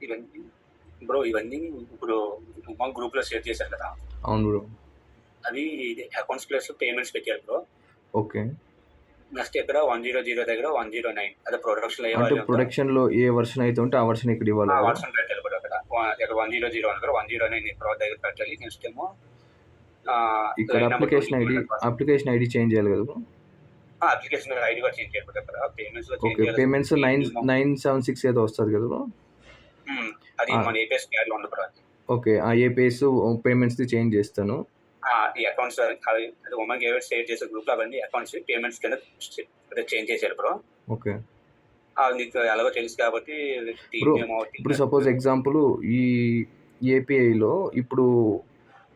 ఇవన్నీ ఇవన్నీ ఇప్పుడు మా గ్రూప్‌లో షేర్ చేశారు కదా! అవును బ్రో. అవి అకౌంట్స్ ప్లేస్‌లో పేమెంట్స్ పెట్టారు బ్రో. ఓకే. నెక్స్ట్ ఇక్కడ 100 దగ్గర 109 అదే ప్రొడక్షన్‌లో ఏ అంటే వాల్యూ ఉందో ప్రొడక్షన్‌లో ఏ వర్షన్ అయితే ఉంటే ఆ వర్షన్ ఇక్కడ ఇవ్వాలా ఆ బ్రో? వర్షన్ పెట్టాలి బ్రో అక్కడ. ఇక్కడ 100 దగ్గర 109 ఇక్కడ దగ్గర పెట్టాలి. నెక్స్ట్ ఏమో ఇక్కడ line number 22 application ID change చేయాలి కదా బ్రో? అప్లికేషన్ ఐడీ కూడా చేంజ్ చేయాలి బ్రో అక్కడ. పేమెంట్స్‌లో చేంజ్ ఓకే. చేయాల్సింది పేమెంట్స్ 976 ఏదో వస్తది కదా బ్రో? అది మన ఏపీఎస్ క్యాడ్‌లో ఉంది బ్రో అది. ఓకే. ఆ ఏపీఎస్ పేమెంట్స్‌ది చేంజ్ చేస్తాను. ఈ అకౌంట్స్ అది ఉమెన్ గేవెట్ షేర్ చేసే గ్రూప్‌లో అవన్నీ అకౌంట్స్ పేమెంట్స్ కింద చేంజ్ చేశారు బ్రో. ఓకే. నీకు ఎలాగో తెలుసు కాబట్టి బ్రో ఇప్పుడు సపోజ్ ఎగ్జాంపుల్ ఈ ఏపీఐలో ఇప్పుడు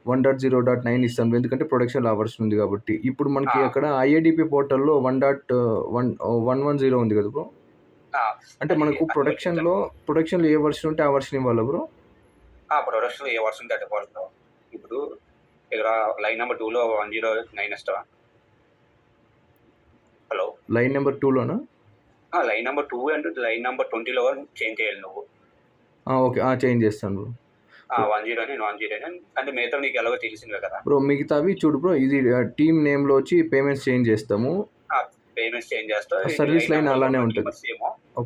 1.0.9 ఇస్తాను ఎందుకంటే ప్రొడక్షన్‌లో ఆ వర్షన్ ఉంది కాబట్టి. ఇప్పుడు మనకి అక్కడ ఐఏడీపీ పోర్టల్‌లో 1.110 ఉంది కదా బ్రో? అంటే మనకు ప్రొడక్షన్‌లో ఏ వర్షన్ ఉంటే ఆ వర్షన్ ఇవ్వాలా బ్రో? ప్రొడక్షన్‌లో ఏ వర్షన్ ఉంటే అదే ఇవ్వాలి బ్రో. ఇప్పుడు ఇక్కడ లైన్ నంబర్ 2లో 109 ఇస్తావా? హలో. లైన్ నెంబర్ 2లోనా? Line number 2 and line number 20లో చేంజ్ చేయాలి నువ్వు. ఓకే. చేంజ్ చేస్తాను బ్రో. 109 అంటే మిగతా నీకు ఎలాగో తెలిసిందే కదా బ్రో. మిగతావి చూడు బ్రో, ఇది టీమ్ నేమ్‌లో వచ్చి పేమెంట్స్ చేంజ్ చేస్తాము. పేమెంట్స్ చేంజ్ చేస్తా. సర్వీస్ లైన్ అలానే ఉంటుంది.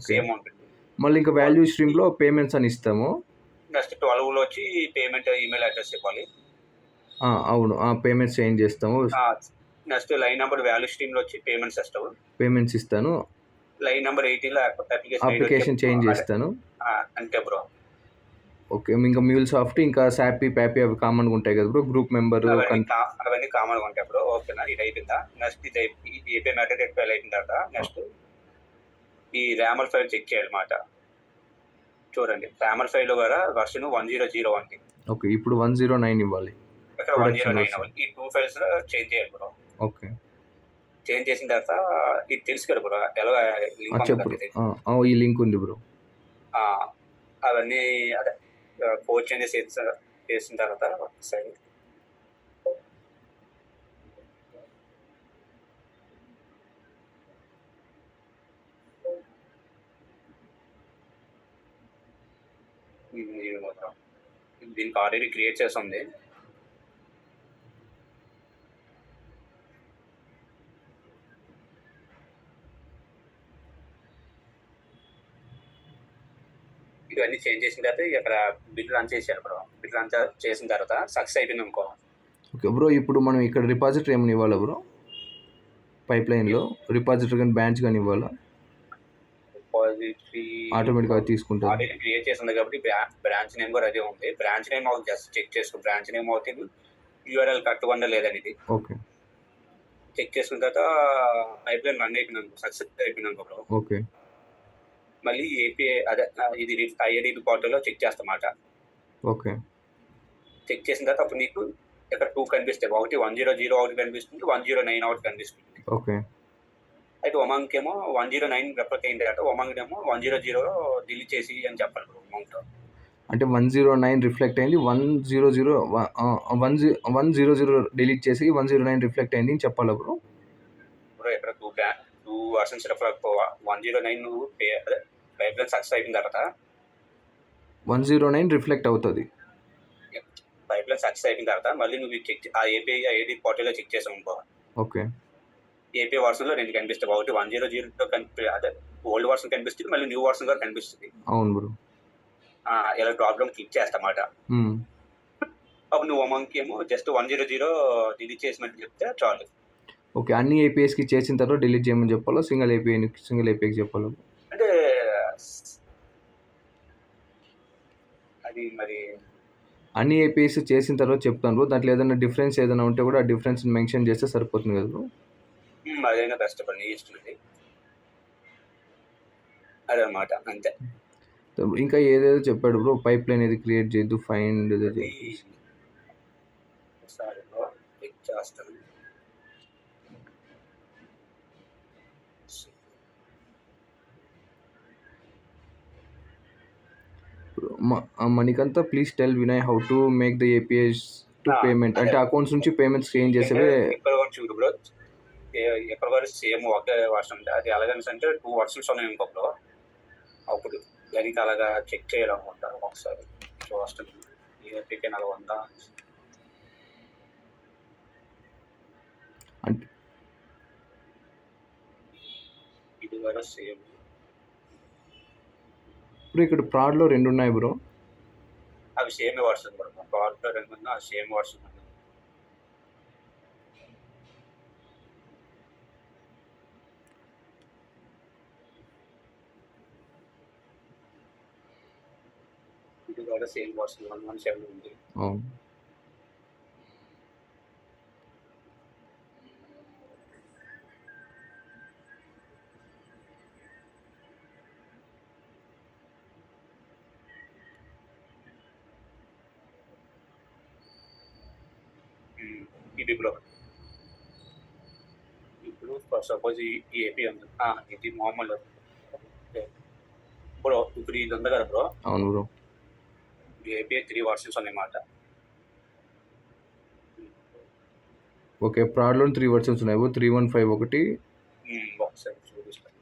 సేమ్ ఉంటుంది. మళ్ళీ ఇంకా వాల్యూ స్ట్రీమ్‌లో పేమెంట్స్ అని ఇస్తాము. నెక్స్ట్ 12లో వచ్చి పేమెంట్ ఈమెయిల్ అడ్రస్ ఇవ్వాలి. అవును. పేమెంట్స్ చేంజ్ చేస్తాము. నెక్స్ట్ లైన్ నంబర్ వాల్యూ స్ట్రీమ్‌లో వచ్చి పేమెంట్స్ ఇస్తావు. పేమెంట్స్ ఇస్తాను. లైన్ నంబర్ 18లో అప్లికేషన్ చేంజ్ చేస్తాను. అంతే బ్రో. ఓకే. ఇంకా మ్యూల్సాఫ్ట్ ఇంకా సాపీ, ప్యాపీ అవి కామన్‌గా ఉంటాయి కదా బ్రో. గ్రూప్ మెంబర్ అవన్నీ కామన్‌గా ఉంటాయి బ్రో. ఓకేనా? ఇది అయిపోయిందా? నెక్స్ట్ ఇది ఏపీఐ మ్యాటర్ ఫైల్ అయిపోయిన తర్వాత నెక్స్ట్ ఈ ర్యామర్ ఫైల్ చెక్ చేయాలన్నమాట. చూడండి ర్యామర్ ఫైల్ కూడా వర్షన్ 100 ఉంది. ఓకే. ఇప్పుడు 109 ఇవ్వాలి. ఇక్కడ 109 అవ్వాలి. ఈ 2 ఫైల్స్ చేంజ్ చేయాలి బ్రో. ఓకే. చేంజ్ చేసిన తర్వాత ఇది తెలుసు కదా బ్రో ఎలా లింక్ ఈ లింక్ ఉంది బ్రో. అవన్నీ అదే కోడ్ చేంజెస్ చేసిన తర్వాత ఒకసారి దీనికి ఆల్రెడీ క్రియేట్ చేసి ఉంది. ఇవన్నీ చేంజ్ చేసిన తర్వాత ఇక్కడ బిల్ రన్ చేశారు బ్రో. బిల్ రన్ చేసిన తర్వాత సక్సెస్ అయిపోయింది అనుకో. Okay bro. ఇప్పుడు మనం ఇక్కడ రిపాజిటరీ ఏమైనా ఇవ్వాలా బ్రో? పైప్ లైన్లో రిపాజిటరీ కానీ బ్రాంచ్ కానీ ఇవ్వాలా? రిపాజిటరీ ఆటోమేటిక్గా తీసుకుంటారు. ఆల్రెడీ క్రియేట్ చేసింది కాబట్టి బ్రాంచ్ నేమ్ కూడా అదే ఉంది. బ్రాంచ్ నేమ్ జస్ట్ చెక్ చేసుకో. బ్రాంచ్ నేమ్ అవుతుంది యూఆర్ఎల్ కరెక్ట్గా ఉందా లేదని ఇది ఓకే చెక్ చేసుకున్న తర్వాత పైప్ లైన్ రన్ అయిపోయినాను సక్సెస్ అయిపోయినాను బ్రో. ఓకే. మళ్ళీ ఏపీఐ అదే ఇది ఐఐడిపి పోర్టల్లో చెక్ చేస్తామాట. ఓకే. చెక్ చేసిన తర్వాత అప్పుడు నీకు ఇక్కడ 2 కనిపిస్తాయి. ఒకటి 100 ఒకటి కనిపిస్తుంది, 109 ఒకటి కనిపిస్తుంది. ఓకే. అయితే ఒమాంగ్ ఏమో 109 రెఫర్ అయింది కదా. ఒమాంగ్ ఏమో 100 డిలీట్ చేసి అని చెప్పాలి బ్రో అమౌంట్. అంటే 109 రిఫ్లెక్ట్ అయింది. 100 డిలీట్ చేసి 109 రిఫ్లెక్ట్ అయింది అని చెప్పాలా బ్రో? బ్రో ఇక్కడ 2 వర్షన్స్ రెఫర్ 109 నువ్వు పైప్ లైన్ సక్సెస్ అయిపోయిన తర్వాత 109 రిఫ్లెక్ట్ అవుతుంది. పైప్ లైన్ సక్సెస్ అయిపోయిన తర్వాత మళ్ళీ నువ్వు చెక్ ఆ ఏపీఐ ఐడి పోర్టల్లో చెక్ చేసావు అనుకో. ఓకే. ఏపీఐ వర్షన్లో 2 కనిపిస్తాయి. ఒకటి 100 అదే ఓల్డ్ వర్షన్ కనిపిస్తుంది, మళ్ళీ న్యూ వర్షన్ కూడా కనిపిస్తుంది. అవును బ్రో. ఇలా ప్రాబ్లమ్ క్లిక్ చేస్తామాట. అప్పుడు నువ్వు ఒమాంగ్ ఏమో జస్ట్ 100 డిలీట్ చేసినట్టు చెప్తే చాలు. ఓకే. అన్ని ఏపీఎస్కి చేసిన తర్వాత డిలీట్ చేయమని చెప్పాలా? సింగిల్ ఏపీఐకి చెప్పాలా? అంటే అది మరి అన్ని ఏపీఎస్ చేసిన తర్వాత చెప్తాను బ్రో. దాంట్లో ఏదైనా డిఫరెన్స్ ఏదైనా ఉంటే కూడా ఆ డిఫరెన్స్ మెన్షన్ చేస్తే సరిపోతుంది కదా బ్రో? అదైనా బెస్ట్ పని ఇస్తుంది అదనమాట. అంతే. ఇంకా ఏదేదో చెప్పాడు బ్రో. పైప్ లైన్ ఏది క్రియేట్ చేయొద్దు, ఫైండ్ చేస్తాను. Manikanta please tell Vinay how to make the APS to payment. అంటే అకౌంట్స్ నుంచి పేమెంట్స్ చేంజ్ చేసేవే చూడు బ్రో. ఎక్కడ వరకు సేమ్ ఒకే వర్షన్ అది ఎలాగన్స్ అంటే 2 వర్షన్స్ ఉన్నాయి ఇంకో బ్రో. అప్పుడు దానికి అలాగా చెక్ చేయాలనుకుంటా ఒకసారి చూస్తాను ఏపీకి అలా ఉందా అంటే ఇది కూడా సేమ్. ఇప్పుడు ఇక్కడ ప్రాడ్లో 2 ఉన్నాయి బ్రో. అవి సేమ్ వర్షన్ బ్రో. ప్రాడ్లో 2 ఉన్నా అది సేమ్ వర్షన్ ఉంది. ఇది కూడా సేమ్ వర్షన్ 117 ఉంది. అవును. ఇది బ్రో. ఇప్పుడు సపోజ్ ఈ ఏపీ ఉంది, ఇది మామూలు బ్రో. ఇప్పుడు ఇది ఉంది కదా బ్రో. అవును బ్రో. ఏపీ 3 వర్షన్స్ అన్నమాట. ఓకే, ప్రాడ్లో 3 వర్షన్స్ ఉన్నాయి. 315 ఒకటి. ఒకసారి చూపిస్తాను.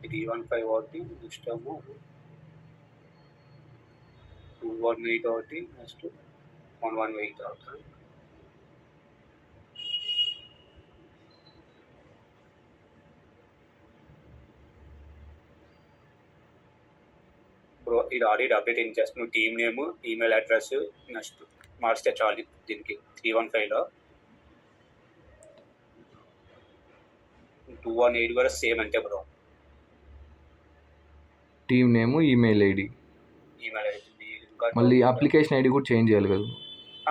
ఇది 15 ఒకటి, నెక్స్ట్ ఏమో 218 ఒకటి, నెక్స్ట్ 118 అవుతుంది. బ్రో ఇది ఆల్రెడీ అప్డేట్ ఏం చేస్తాను. నువ్వు team name, email address next మార్చితే చాలు. దీనికి 315లో 218 కూడా సేమ్ అంతే bro. Team name, email ID, email ID మళ్ళీ అప్లికేషన్ ఐడి కూడా చేంజ్ చేయాలి కదా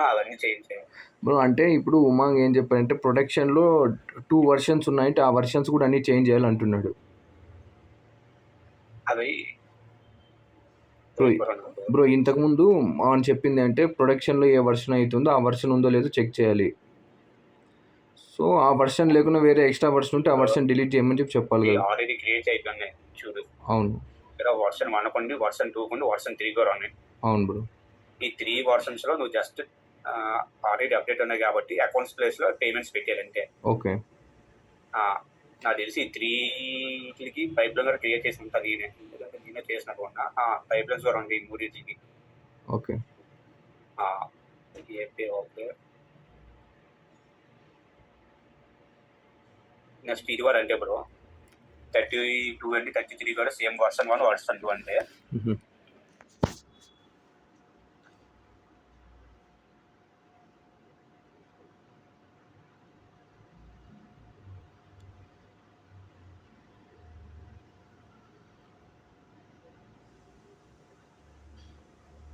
అవన్నీ చేంజ్ చేయాలి బ్రో. అంటే ఇప్పుడు ఉమాంగ్ ఏం చెప్పారంటే ప్రొడక్షన్లో 2 వర్షన్స్ ఉన్నాయంటే ఆ వర్షన్స్ కూడా అన్నీ చేంజ్ చేయాలి అంటున్నాడు. అవి బ్రో ఇంతకుముందు అని చెప్పింది అంటే ప్రొడక్షన్లో ఏ వర్షన్ అవుతుందో ఆ వర్షన్ ఉందో లేదో చెక్ చేయాలి. సో ఆ వర్షన్ లేకుండా వేరే ఎక్స్ట్రా వర్షన్ ఉంటే ఆ వర్షన్ డిలీట్ చేయమని చెప్పాలి కదా. ఆల్రెడీ క్రియేట్ అయిపోయినాయి చూడు. అవును. వర్షన్ 1 కొండి, వర్షన్ 2 కొండి, వర్షన్ 3 కూడా ఉన్నాయి. అవును బ్రో. ఈ 3 వర్షన్స్లో నువ్వు జస్ట్ ఆల్రెడీ అప్డేట్ ఉన్నాయి కాబట్టి అకౌంట్స్ ప్లేస్లో పేమెంట్స్ పెట్టాలంటే. ఓకే. నాకు తెలిసి 3కి పైప్ లైన్ కూడా క్రియేట్ చేసి ఉంటుంది. నేనే చేసినట్టు ఉన్నా. పైప్ లైన్స్ కూడా ఉంది 3కి. ఓకే. ఓకే. నెక్స్ట్ ఇది కూడా అంటే బ్రో 32 అండి, 33 కూడా సేమ్ వర్షన్ 1 వర్షన్ 2 అంటే.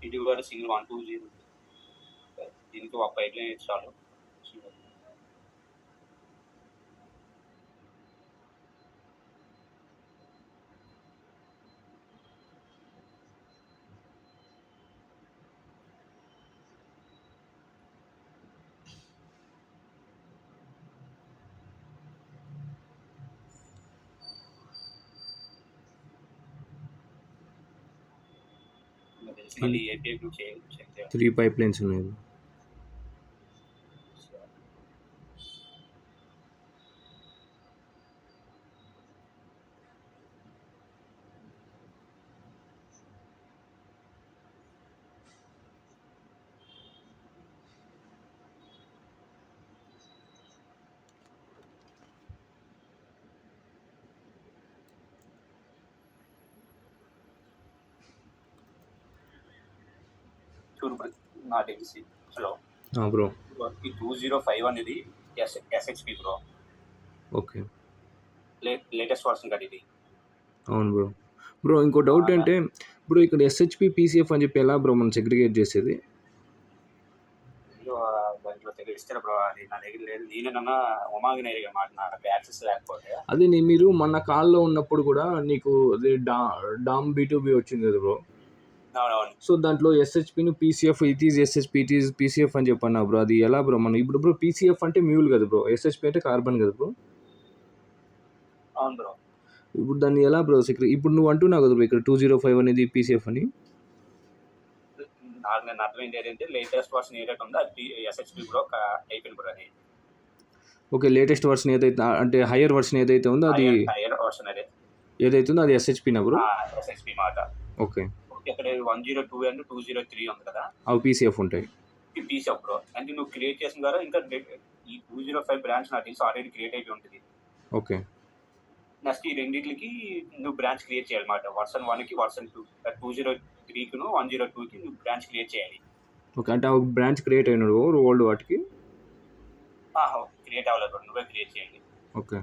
ఇది కూడా సింగిల్ 120. దీనికి ఒక పైప్ లైన్ చాలు. మళ్ళీ ఏపీ 3 పైప్ లైన్స్ ఉన్నాయి. చూడు నాకు తెలిసి. Hello bro. ఈ 205 అనేది ఎస్హెచ్పి బ్రో. ఓకే. లేటెస్ట్ వర్షన్ కదా ఇది. అవును బ్రో. బ్రో ఇంకో డౌట్ అంటే బ్రో ఇక్కడ ఎస్హెచ్పి పీసీఎఫ్ అని చెప్పి ఎలా బ్రో మనం సెగ్రిగేట్ చేసేది? దాంట్లో ఇస్తారు బ్రో. అది నా దగ్గర లేదు. నేనన్నా ఉమాంగ్ నేరుగా మాట్లాడినా యాక్సెస్ లేకపోతే. అది మీరు మొన్న కాల్లో ఉన్నప్పుడు కూడా నీకు డామ్ B2B వచ్చింది కదా బ్రో. సో దాంట్లో ఎస్హెచ్పిని PCF it is SHP it is PCF అని చెప్పన్నా బ్రో. అది ఎలా బ్రో మనం ఇప్పుడు బ్రో పీసీఎఫ్ అంటే మ్యూల్ కదా బ్రో, ఎస్హెచ్పి అంటే కార్బన్ కదా బ్రో. అవును బ్రో. ఇప్పుడు దాన్ని ఎలా బ్రో ఇప్పుడు నువ్వు అంటున్నావు కదా బ్రో ఇక్కడ 205 అనేది పీసీఎఫ్ అని. నేను అర్థమైంది ఏంటంటే లేటెస్ట్ వర్షన్ ఏదైతే ఉందో అది SHP బ్రో అయిపోయింది బ్రో అది. ఓకే. లేటెస్ట్ వర్షన్ ఏదైతే అంటే హైయర్ వర్షన్ ఏదైతే ఉందో అది హైయర్ వర్షన్ అదే ఏదైతే ఉందో అది SHPనా బ్రో? SHP మాట. ఓకే. ఇక్కడ 102 అండ్ 203 ఉంది కదా, అవి పీసీఎఫ్ ఉంటాయి. ఈ పీసీఎఫ్ బ్రో. అంటే నువ్వు క్రియేట్ చేసిన ద్వారా ఇంకా ఈ 205 బ్రాంచ్ నాకు తెలిసి ఆల్రెడీ క్రియేట్ అయిపోయి ఉంటుంది. ఓకే. నెక్స్ట్ ఈ రెండింటికి నువ్వు బ్రాంచ్ క్రియేట్ చేయాలన్నమాట. వర్షన్ 1కి వర్షన్ 2 203కి 102కి నువ్వు బ్రాంచ్ క్రియేట్ చేయాలి. ఓకే. అంటే ఒక బ్రాంచ్ క్రియేట్ అయినాడు ఓల్డ్ వాటికి? క్రియేట్ అవ్వలేదు బ్రో, నువ్వే క్రియేట్ చేయాలి. ఓకే.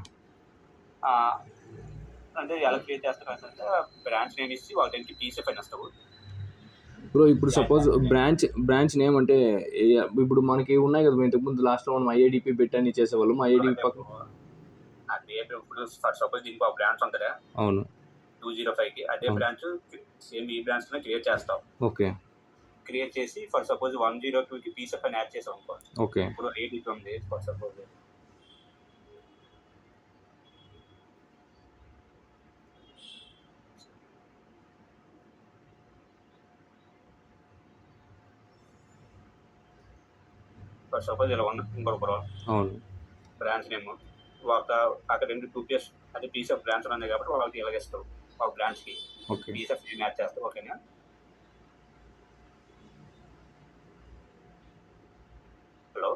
అంటే ఎలా క్రియేట్ చేస్తావు అంటే బ్రాంచ్ నేమ్ ఇచ్చి వాళ్ళ దానికి పీసీఎఫ్ అని వస్తావు బ్రో. ఇప్పుడు సపోజ్ బ్రాంచ్ నేమ్ అంటే ఇప్పుడు మనకి ఉన్నాయి కదా, ఇంతకుముందు లాస్ట్లో మనం IADP పెట్టని చేసేవాళ్ళం. IADP పక్కన అదే ఇప్పుడు ఫర్ సపోజ్ దీనికి ఒక బ్రాంచ్ ఉంటుందా, అవును, 205కి అదే బ్రాంచ్ సేమ్ ఈ బ్రాంచ్ లో క్రియేట్ చేస్తావు. ఓకే. క్రియేట్ చేసి ఫర్ సపోజ్ 102కి పీసీఎఫ్ అని యాడ్ చేసావు అనుకో. ఓకే. ఇప్పుడు ADP ఉంది ఫర్ సపోజ్, ఇలా ఉన్న ఇంకొక బ్రో అవును బ్రాంచ్ నేమ్ అక్కడ 2 అది పీసీఎఫ్ బ్రాంచ్ ఉన్నాయి కాబట్టి వాళ్ళకి ఇలాగేస్తావు ఒక బ్రాంచ్ కి ఓకే. పీసీఎఫ్ నేమ్ యాడ్ చేస్తావు. ఓకేనా హలో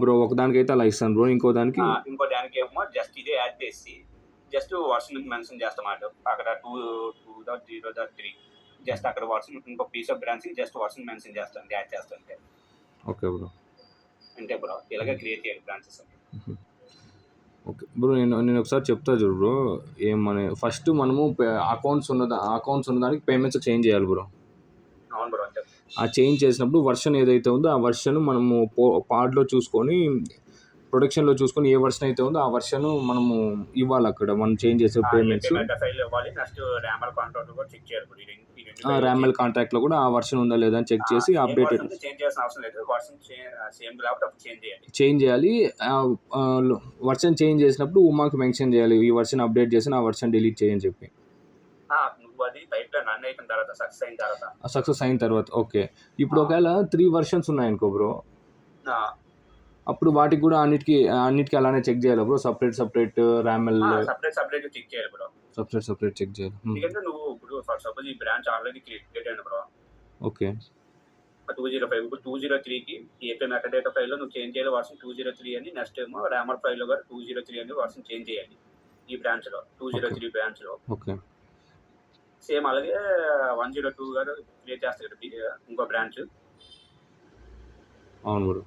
బ్రో, ఒకదానికైతే అలా ఇస్తాను బ్రో, ఇంకో దానికి ఏమో జస్ట్ ఇదే యాడ్ చేసి జస్ట్ వర్షన్ మెన్షన్ చేస్తామాట. అక్కడ 2.0.3 జస్ట్ అక్కడ వర్షన్ ఇంకో PCF branch just version mention చేస్తాను, యాడ్ చేస్తాను. Okay bro. అంటే బ్రో ఇలాగే క్రియేట్ చేయాలి బ్రాంచెస్ అని. ఓకే బ్రో, నేను ఒకసారి చెప్తా చూడు బ్రో. ఫస్ట్ మనము అకౌంట్స్ ఉన్నదానికి పేమెంట్స్ చేంజ్ చేయాలి బ్రో. అవును బ్రో. అంటే ఆ చేంజ్ చేసినప్పుడు వర్షన్ ఏదైతే ఉందో ఆ వర్షన్ మనము పాడ్లో చూసుకొని ప్రొడక్షన్లో చూసుకొని ఏ వర్షన్ అయితే ఉందో ఆ వర్షన్ మనము ఇవ్వాలి అక్కడ మనం చేంజ్ చేసే పేమెంట్స్. ఫైల్ ఇవ్వాలి. నెక్స్ట్ ర్యామల్ కాంట్రాక్ట్ కూడా చెక్ చేయాలి. ర్యామల్ కాంట్రాక్ట్లో కూడా ఆ వర్షన్ ఉందా లేదా అని చెక్ చేసి అప్డేటెడ్ చేంజ్ చేయాల్సిన అవసరం లేదు. వర్షన్ సేమ్ కాబట్టి అప్పుడు చేంజ్ చేయాలి. వర్షన్ చేంజ్ చేసినప్పుడు మాకు మెన్షన్ చేయాలి ఈ వర్షన్ అప్డేట్ చేసి ఆ వర్షన్ డిలీట్ చేయని చెప్పి. నువ్వు అది పైప్ లైన్ రన్ అయిన తర్వాత సక్సెస్ అయిన తర్వాత ఓకే. ఇప్పుడు ఒకవేళ 3 వర్షన్స్ ఉన్నాయనుకో బ్రో, అప్పుడు వాటికి కూడా అన్నిటికీ అలానే చెక్ చేయాలి బ్రో? సపరేట్ ర్యామల్ సపరేట్ చెక్ చేయాలి బ్రో. సపరేట్ చెక్ చేయాలి. ఎందుకంటే నువ్వు ఇప్పుడు ఫర్ సపోజ్ ఈ బ్రాంచ్ ఆల్రెడీ క్రియేట్ అయింది బ్రో. ఓకే. 205 ఇప్పుడు 203కి ఏపీ మెటాడేటా ఫైల్లో నువ్వు చేంజ్ చేయాలి వర్షన్ 203 అని. నెక్స్ట్ ఏమో ర్యామర్ ఫైల్లో కూడా 203 అని వర్షన్ చేంజ్ చేయాలి ఈ బ్రాంచ్లో 203 బ్రాంచ్లో. ఓకే. సేమ్ అలాగే 102 గారు క్రియేట్ చేస్తారు ఇంకో బ్రాంచ్. అవును బ్రో.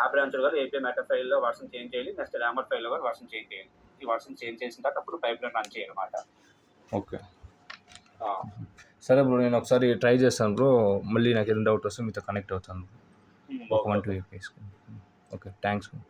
ఆ బ్రాంచ్లో కూడా ఏపీ మెటా ఫైల్లో వర్షన్ చేంజ్ చేయాలి. నెక్స్ట్ ర్యామర్ ఫైల్లో కూడా వర్షన్ చేంజ్ చేయాలి. ఈ వర్షన్ చేంజ్ చేసిన తర్వాత అప్పుడు పైప్ లైన్ రన్ చేయాలి అన్నమాట. ఓకే. సరే బ్రో, నేను ఒకసారి ట్రై చేస్తాను బ్రో. మళ్ళీ నాకు ఏదైనా డౌట్ వస్తే మీతో కనెక్ట్ అవుతాను. ఒక 1-2 ఓకే. Thanks bro.